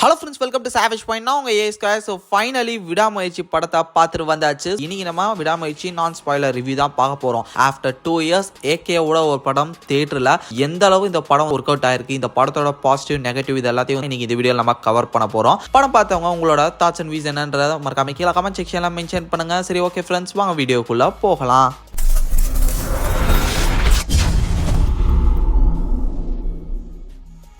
Hello friends, welcome to savage point. நான் உங்கள் as square. So finally விடாமுயற்சி படத்தை பார்த்துட்டு வந்தாச்சு. இன்னைக்கு நம்ம விடாமுயற்சி நான் ஸ்பாயிலர் ரிவ்யூ தான் பார்க்க போகிறோம். ஆஃப்டர் 2 years ஏகேவோட ஒரு படம் தியேட்டரில் எந்த அளவு இந்த படம் ஒர்க் அவுட் ஆயிருக்கு, இந்த படத்தோட பாசிட்டிவ் நெகட்டிவ் இது எல்லாத்தையும் இன்னைக்கு இந்த வீடியோ நம்ம கவர் பண்ண போகிறோம். படம் பார்த்தவங்க உங்களோட தாட்ஸ் அண்ட் வியூஸ் என்னன்றதை மறக்காம கீழே கமெண்ட் செக்ஷனில் மென்ஷன் பண்ணுங்க. சரி, ஓகே ஃப்ரெண்ட்ஸ், வாங்க வீடியோக்குள்ளே போகலாம்.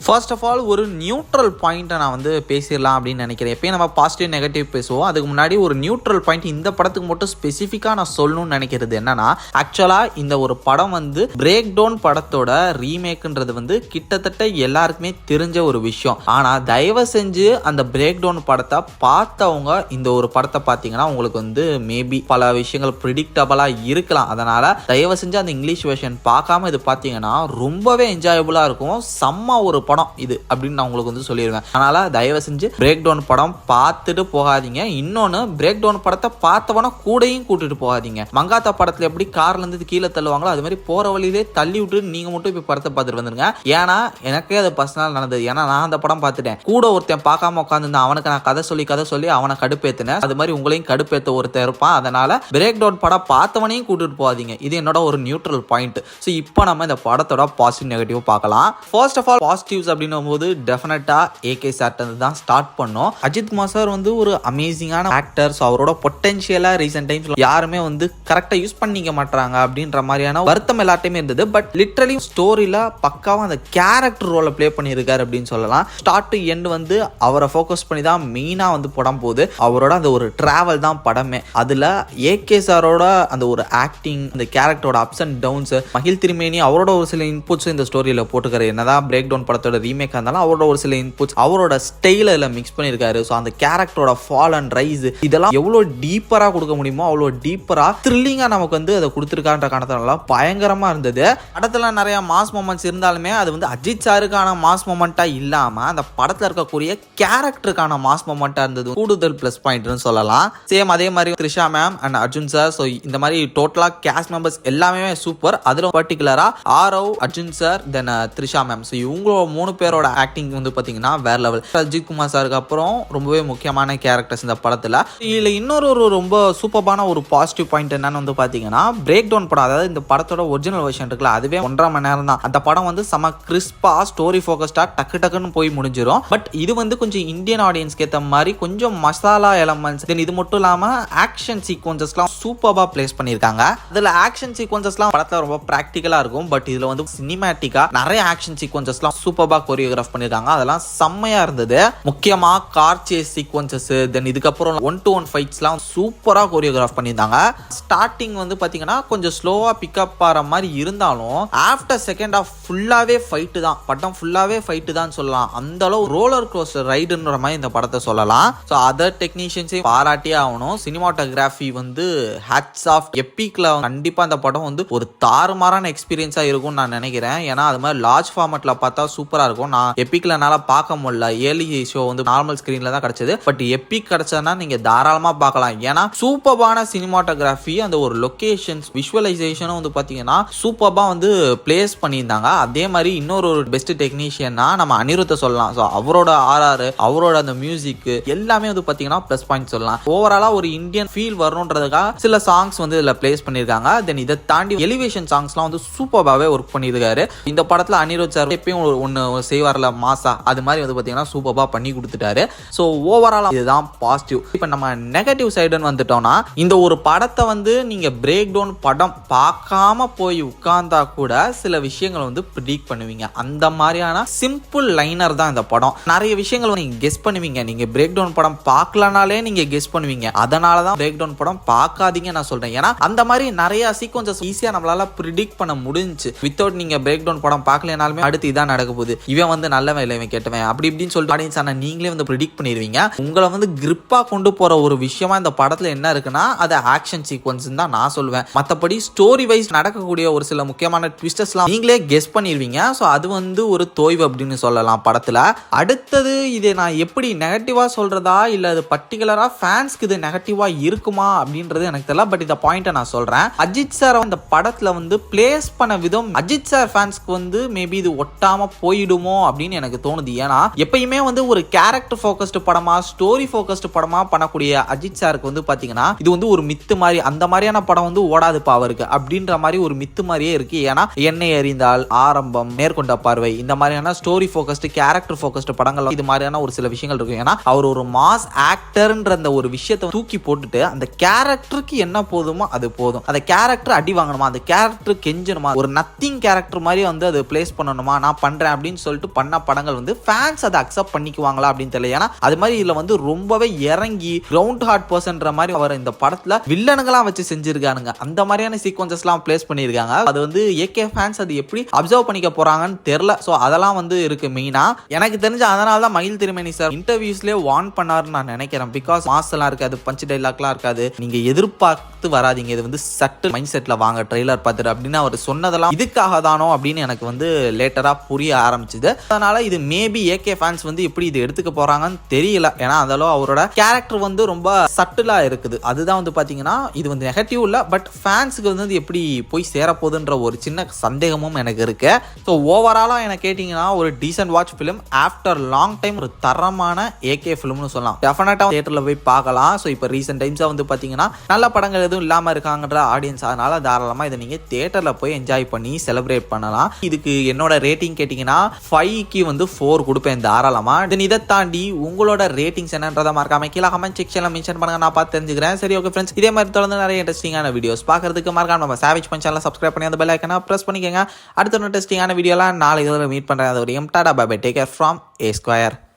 ஃபர்ஸ்ட் ஆஃப் ஆல் ஒரு நியூட்ரல் பாயிண்ட்டை நான் வந்து பேசிடலாம் அப்படின்னு நினைக்கிறேன். எப்பயும் நம்ம பாசிட்டிவ் நெகட்டிவ் பேசுவோம், அதுக்கு முன்னாடி ஒரு நியூட்ரல் பாயிண்ட் இந்த படத்துக்கு மட்டும் ஸ்பெசிஃபிக்காக நான் சொல்லணும்னு நினைக்கிறது என்னன்னா, ஆக்சுவலாக இந்த ஒரு படம் வந்து பிரேக் டவுன் படத்தோட ரீமேக்குன்றது வந்து கிட்டத்தட்ட எல்லாருக்குமே தெரிஞ்ச ஒரு விஷயம். ஆனால் தயவு செஞ்சு அந்த பிரேக் டவுன் படத்தை பார்த்தவங்க இந்த ஒரு படத்தை பார்த்தீங்கன்னா உங்களுக்கு வந்து மேபி பல விஷயங்கள் ப்ரிடிக்டபிளாக இருக்கலாம். அதனால் தயவு செஞ்சு அந்த இங்கிலீஷ் வெர்ஷன் பார்க்காம இது பார்த்தீங்கன்னா ரொம்பவே என்ஜாயபுளாக இருக்கும். செம்ம ஒரு படம் இது அப்படின்னு நான் உங்களுக்கு வந்து சொல்லிடுவேன். அதனால தயவு செஞ்சு பிரேக் டவுன் படம் பார்த்துட்டு போகாதீங்க. இன்னொன்னு, பிரேக் டவுன் படத்தை பார்த்தவன கூடையும் கூட்டிட்டு போகாதீங்க. மங்காத்தா படத்துல எப்படி கார்ல இருந்து கீழே தள்ளுவாங்களோ அது மாதிரி போற வழியிலே தள்ளி விட்டு நீங்க மட்டும் இப்ப படத்தை பார்த்துட்டு வந்துருங்க. ஏன்னா எனக்கே அது பர்சனல் நடந்தது. ஏன்னா நான் அந்த படம் பார்த்துட்டேன். கூட ஒருத்தன் பார்க்காம உட்காந்துருந்தேன், அவனுக்கு நான் கதை சொல்லி அவனை கடுப்பேத்தினேன். அது மாதிரி உங்களையும் கடுப்பேத்த ஒருத்தர் இருப்பான். அதனால பிரேக் டவுன் படம் பார்த்தவனையும் கூட்டிட்டு போகாதீங்க. இது என்னோட ஒரு நியூட்ரல் பாயிண்ட். ஸோ இப்போ நம்ம இந்த படத்தோட பாசிட்டிவ் நெகட்டிவ் பார்க்கலாம். ஃபர்ஸ்ட் ஆஃப் ஆல் பாசிட்டிவ் அப்படின்னும் போது டெஃபினட்டா ஏகே சார் தான் ஸ்டார்ட் பண்ணோம். அஜித் குமார் சார் வந்து ஒரு அமேசிங்கான ஆக்டர். ஸோ அவரோட பொட்டன்ஷியலா ரீசெண்ட் டைம்ஸ் யாருமே வந்து கரெக்டா யூஸ் பண்ணிக்க மாட்டாங்க அப்படின்ற மாதிரியான வருத்தம் எல்லாத்தையுமே இருந்தது. பட் லிட்டரலி ஸ்டோரியில பக்காவா அந்த கேரக்டர் ரோலை பிளே பண்ணியிருக்காரு அப்படின்னு சொல்லலாம். ஸ்டார்ட் டு எண்ட் வந்து அவரை ஃபோக்கஸ் பண்ணி தான் மெயினா வந்து படம் போகுது. அவரோட அந்த ஒரு டிராவல் தான் படமே. அதுல ஏகே சாரோட அந்த ஒரு ஆக்டிங், அந்த கேரக்டரோட அப்ஸ் அண்ட் டவுன்ஸ், மகிழ் திருமேனி அவரோட ஒரு சில இன்புட்ஸ் இந்த ஸ்டோரியில போட்டுக்காரு. என்னதான் பிரேக் டவுன் படத்தோட ரீமேக் இருந்தாலும் அவரோட ஒரு சில இன்புட்ஸ், அவரோட ஸ்டைல மிக்ஸ் பண்ணியிருக்காரு. ஸோ அந்த கேரக்டரோட ஃபால் அண்ட் ரைஸ் இதெல்லாம் எவ்வளோ டீப்பரா கொடுக்க முடியுமோ அவ்வளோ டீப்பரா த்ரில்லிங்கா நமக்கு வந்து அதை கொடுத்துருக்கான்ற காரணத்தினால பயங்கரமா இருந்தது. படத்துல நிறைய மாஸ் மொமெண்ட்ஸ் இருந்தாலுமே அது வந்து அஜித் சாருக்கான மாஸ் மொமெண்டா இல்லாம அந்த படத்துல இருக்கக்கூடிய கேரக்டருக்கான மாஸ் மொமெண்டா இருந்தது கூடுதல் பிளஸ் பாயிண்ட்னு சொல்லலாம். சேம் அதே மாதிரி Trisha ma'am and Arjun sir, so இந்த மாதிரி டோட்டலா கேஸ்ட் மெம்பர்ஸ் எல்லாமே சூப்பர். அதுல பர்டிகுலரா ஆரவ், அர்ஜுன் சார், தென் த்ரிஷா மேம், ஸோ இவங்க 3 பேரோட ஆக்டிங் வந்து பாத்தீங்கன்னா வேற லெவல். அஜித் குமார் சாருக்கு அப்புறம் ரொம்பவே முக்கியமான கேரக்டர்ஸ் இந்த படத்துல. இதுல இன்னொரு ரொம்ப சூப்பரான ஒரு பாசிட்டிவ் பாயிண்ட் என்னன்னு வந்து பாத்தீங்கன்னா, பிரேக் டவுன் படம், அதாவது இந்த படத்தோட ஒரிஜினல் வெர்ஷன் இருக்குல்ல, அதுவே 1.5 மணி நேரம் தான். அந்த படம் வந்து செம கிறிஸ்பா ஸ்டோரி ஃபோக்கஸ்டா டக்குன்னு போய் முடிஞ்சிடும். பட் இது வந்து கொஞ்சம் இந்தியன் ஆடியன்ஸ்க்கு ஏற்ற மாதிரி கொஞ்சம் மசாலா எலமெண்ட்ஸ், தென் இது மட்டும் இல்லாம ஆக்ஷன் சீக்வன்சஸ்லாம் சூப்பரா பிளேஸ் பண்ணிருக்காங்க. அதுல ஆக்ஷன் சீக்வன்சஸ்லாம் படத்துல ரொம்ப பிராக்டிகலா இருக்கும். பட் இதுல வந்து சினிமேட்டிக்கா நிறைய ஆக்ஷன் சீக்வன்சஸ்லாம் சூப்பரா கோரியோகிராஃப் பண்ணிருக்காங்க. அதெல்லாம் செம்மையா இருந்தது. முக்கியமா கார் சேஸ் சீக்வன்சஸ், தென் இதுக்கப்புறம் 1-to-1 ஃபைட்ஸ்லாம் சூப்பரா கோரியோகிராஃப் பண்ணியிருந்தாங்க. ஸ்டார்டிங் வந்து பாத்தீங்கன்னா கொஞ்சம் ஸ்லோவா பிக்கப் ஆகிற மாதிரி இருந்தாலும் ஆஃப்டர் செகண்ட் ஆஃப் ஃபுல்லாவே ஃபைட்டு தான். படம் ஃபுல்லாவே ஃபைட்டு தான் சொல்லலாம். அந்த அளவு ரோலர் கோஸ்டர் ரைடுன்ற மாதிரி இந்த படத்தை சொல்லலாம். ஸோ அதர் டெக்னீஷியன்ஸையும் பாராட்டியே ஆகணும். சினிமாட்டோகிராஃபி வந்து ஹேட்ஸ் ஆஃப். எப்பிக்ல கண்டிப்பா இந்த படம் வந்து ஒரு தாறுமாறான எக்ஸ்பீரியன்ஸா இருக்கும்னு நான் நினைக்கிறேன். ஏன்னா அது மாதிரி லார்ஜ் ஃபார்மேட்ல பார்த்தா சூப்பரா இருக்கும். நான் எப்பிக்ல என்னால பார்க்க முடியல, ஏர்லி ஷோ வந்து நார்மல் ஸ்கிரீன்ல தான் கிடைச்சது. பட் எப்பிக் கிடைச்சதுன்னா நீங்க தாராளமா பார்க்கலாம். ஏன்னா சூப்பரான சினிமாட்டோகிராஃபி, அந்த ஒரு லொகேஷன்ஸ் விஷுவலைசேஷனும் வந்து பாத்தீங்கன்னா சூப்பரா வந்து பிளேஸ் பண்ணியிருந்தாங்க. அதே மாதிரி இன்னொரு பெஸ்ட் டெக்னீஷியன்னா நம்ம அனிருத்த சொல்லலாம். ஸோ அவரோட ஆர்ஆர், அவரோட அந்த மியூசிக் எல்லாமே வந்து பாத்தீங்கன்னா பிளஸ் பாயிண்ட் சொல்லலாம். ஓவராலா ஒரு இந்தியன் ஃபீல் வரணுன்றதுக்காக சில சாங்ஸ் வந்து இதுல பிளேஸ் பண்ணிருக்காங்க. தென் இதை தாண்டி எலிவேஷன் சாங்ஸ்லாம் வந்து சூப்பராகவே ஒர்க் பண்ணியிருக்காரு. இந்த படத்துல அனிருத் சார் எப்பயும் ஒன்னு செய்வார்ல மாசா, அது மாதிரி வந்து பாத்தீங்கன்னா சூப்பரா பண்ணி கொடுத்துட்டாரு. ஸோ ஓவராலா இதுதான் பாசிட்டிவ். இப்போ நம்ம நெகட்டிவ் சைடுன்னு வந்துட்டோம்னா, இந்த ஒரு படத்தை வந்து நீங்க பிரேக் டவுன் படம் பார்க்காம போய் உட்கார்ந்தா கூட சில விஷயங்களை வந்து ப்ரிடிக்ட் பண்ணுவீங்க. அந்த மாதிரியான சிம்பிள் லைனர் தான் இந்த படம். நிறைய விஷயங்கள் நீங்க கெஸ் பண்ணுவீங்க. நீங்க பிரேக் டவுன் படம் பார்க்கலனாலே நீங்க கெஸ் பண்ணுவீங்க. அதனாலதான் பிரேக் டவுன் படம் பார்க்காதீங்க நான் சொல்றேன். ஏன்னா அந்த மாதிரி நிறைய சீக்வன்சஸ் ஈஸியா நம்மளால ப்ரிடிக்ட் பண்ண முடிஞ்சு. வித்தவுட் நீங்க பிரேக் டவுன் படம் பார்க்கலனாலுமே அடுத்து இதான் நடக்க போகுது, இவன் வந்து நல்லவன் இல்லை இவன் கெட்டவன் அப்படி இப்படின்னு சொல்லிட்டு ஆடியன்ஸ் ஆனா நீங்களே வந்து ப்ரிடிக்ட் பண்ணிடுவீங்க. உங்களை வந்து கிரிப்பா கொண்டு போற ஒரு விஷயமா இந்த படத்துல என்ன இருக்குன்னா அது ஆக்ஷன் சீக்வன்ஸ் தான் நான் சொல்லுவேன். மற்றபடி ஸ்டோரி வைஸ் நடக்கக்கூடிய ஒரு சில முக்கியமான ட்விஸ்டர்ஸ்லாம் நீங்களே கெஸ் பண்ணிடுவீங்க. ஸோ அது வந்து ஒரு தோய்வு அப்படின்னு சொல்லலாம் படத்துல. அடுத்தது இதை நான் எப்படி நெகட்டிவா சொல்றதா இல்ல அது பர்டிகுலரா ஃபேன்ஸ்க்கு இது நெகட்டிவா இருக்குமா அப்படின்றது எனக்கு தெரியல. பட் இந்த பாயிண்ட்டை நான் சொல்றேன். அஜித் சார் அந்த படத்துல வந்து பிளேஸ் பண்ண விதம் அஜித் சார் ஃபேன்ஸ்க்கு வந்து மேபி இது ஒட்டாம போய் மாறிடுமோ அப்படின்னு எனக்கு தோணுது. ஏன்னா எப்பயுமே வந்து ஒரு கேரக்டர் ஃபோக்கஸ்டு படமா ஸ்டோரி ஃபோக்கஸ்டு படமா பண்ணக்கூடிய அஜித் சாருக்கு வந்து பாத்தீங்கன்னா இது வந்து ஒரு மித்து மாதிரி, அந்த மாதிரியான படம் வந்து ஓடாதுப்பா அவருக்கு அப்படின்ற மாதிரி ஒரு மித்து மாதிரியே இருக்கு. ஏன்னா என்னை அறிந்தால், ஆரம்பம், நேர்கொண்ட பார்வை இந்த மாதிரியான ஸ்டோரி ஃபோக்கஸ்டு கேரக்டர் ஃபோக்கஸ்டு படங்கள் இது மாதிரியான ஒரு சில விஷயங்கள் இருக்கு. ஏன்னா அவர் ஒரு மாஸ் ஆக்டர்ன்ற அந்த ஒரு விஷயத்தை தூக்கி போட்டுட்டு அந்த கேரக்டருக்கு என்ன போதுமோ அது போதும், அந்த கேரக்டர் அடி வாங்கணுமா, அந்த கேரக்டர் கெஞ்சணுமா, ஒரு நத்திங் கேரக்டர் மாதிரி வந்து அது பிளேஸ் பண்ணணுமா, நான் பண்றேன் அப்படின்னு சொல்லிட்டு பண்ண படங்கள் வந்து ஃபேன்ஸ் அதை அக்செப்ட் பண்ணிக்குவாங்களா அப்படின்னு தெரியல. ஏன்னா அது மாதிரி இதுல வந்து ரொம்பவே இறங்கி கிரவுண்ட் ஹார்ட் பர்சன்ற மாதிரி அவர் இந்த படத்துல வில்லனுங்களாம் வச்சு செஞ்சிருக்கானுங்க. அந்த மாதிரியான சீக்வன்சஸ் எல்லாம் பிளேஸ் பண்ணிருக்காங்க. அது வந்து ஏகே ஃபேன்ஸ் அது எப்படி அப்சர்வ் பண்ணிக்க போறாங்கன்னு தெரியல. சோ அதெல்லாம் வந்து இருக்கு மெயினா. எனக்கு தெரிஞ்ச அதனால தான் மயில் திருமேனி சார் இன்டர்வியூஸ்லயே வார்ன் பண்ணாருன்னு நான் நினைக்கிறேன். பிகாஸ் மாஸ் எல்லாம் இருக்காது, பஞ்ச் டைலாக்லாம் இருக்காது, நீங்க எதிர்பார்த்து வராதீங்க, இது வந்து சட்டு மைண்ட் செட்ல வாங்க ட்ரெய்லர் பார்த்துட்டு அப்படின்னு அவர் சொன்னதெல்லாம் இதுக்காக தானோ அப்படின்னு எனக்கு வந்து லேட்டரா புரிய ஆரம்பிச்சுது. அதனால இது மேபி ஏகே ஃபேன்ஸ் வந்து எப்படி இது எடுத்துக்க போறாங்கன்னு தெரியல. ஏன்னா அதெல்லாம் அவரோட கேரக்டர் வந்து ரொம்ப சட்டிலா இருக்குது. அதுதான் வந்து பாத்தீங்கன்னா இது வந்து நெகட்டிவ் இல்ல, பட் ஃபேன்ஸுக்கு வந்து எப்படி போய் சேரப்போகுதுன்ற ஒரு சின்ன சந்தேகமும் எனக்கு இருக்கு. ஸோ ஓவராலா எனக்கு கேட்டீங்கன்னா ஒரு decent watch film after long time, ஒரு தரமான ஏகே ஃபிலிம்னு சொல்லலாம். டெஃபினட்டா தியேட்டர்ல போய் பார்க்கலாம். ஸோ இப்போ ரீசெண்ட் டைம்ஸா வந்து பாத்தீங்கன்னா நல்ல படங்கள் எதுவும் இல்லாம இருக்காங்கன்ற ஆடியன்ஸ், அதனால தாராளமா இதை நீங்க தியேட்டர்ல போய் என்ஜாய் பண்ணி செலிப்ரேட் பண்ணலாம். இதுக்கு என்னோட ரேட்டிங் கேட்டீங்கன்னா 5க்கு வந்து 4 கொடுப்பேன் தாராளமா. இதை தாண்டி உங்களோட ரேட்டிங்ஸ் என்னன்றதை மறக்காம கீழே கமெண்ட் செக்ஷன்ல மென்ஷன் பண்ணுங்க, நான் பார்த்து தெரிஞ்சுக்கிறேன். சரி ஓகே ஃப்ரெண்ட்ஸ், இதே மாதிரி தொடர்ந்து நிறைய இன்ட்ரெஸ்டிங்கான வீடியோஸ் பார்க்கறதுக்கு மறக்காம நம்ம சாவேஜ் பஞ்ச் சேனலை சப்ஸ்கிரைப் பண்ணி அந்த பெல் ஐக்கனை பிரஸ் பண்ணிக்கங்க. அடுத்த இன்ட்ரெஸ்டிங்கான வீடியோலாம் நாளைக்கு மீட் பண்றேன். அது ஒரு tata bye bye, take care from A Square.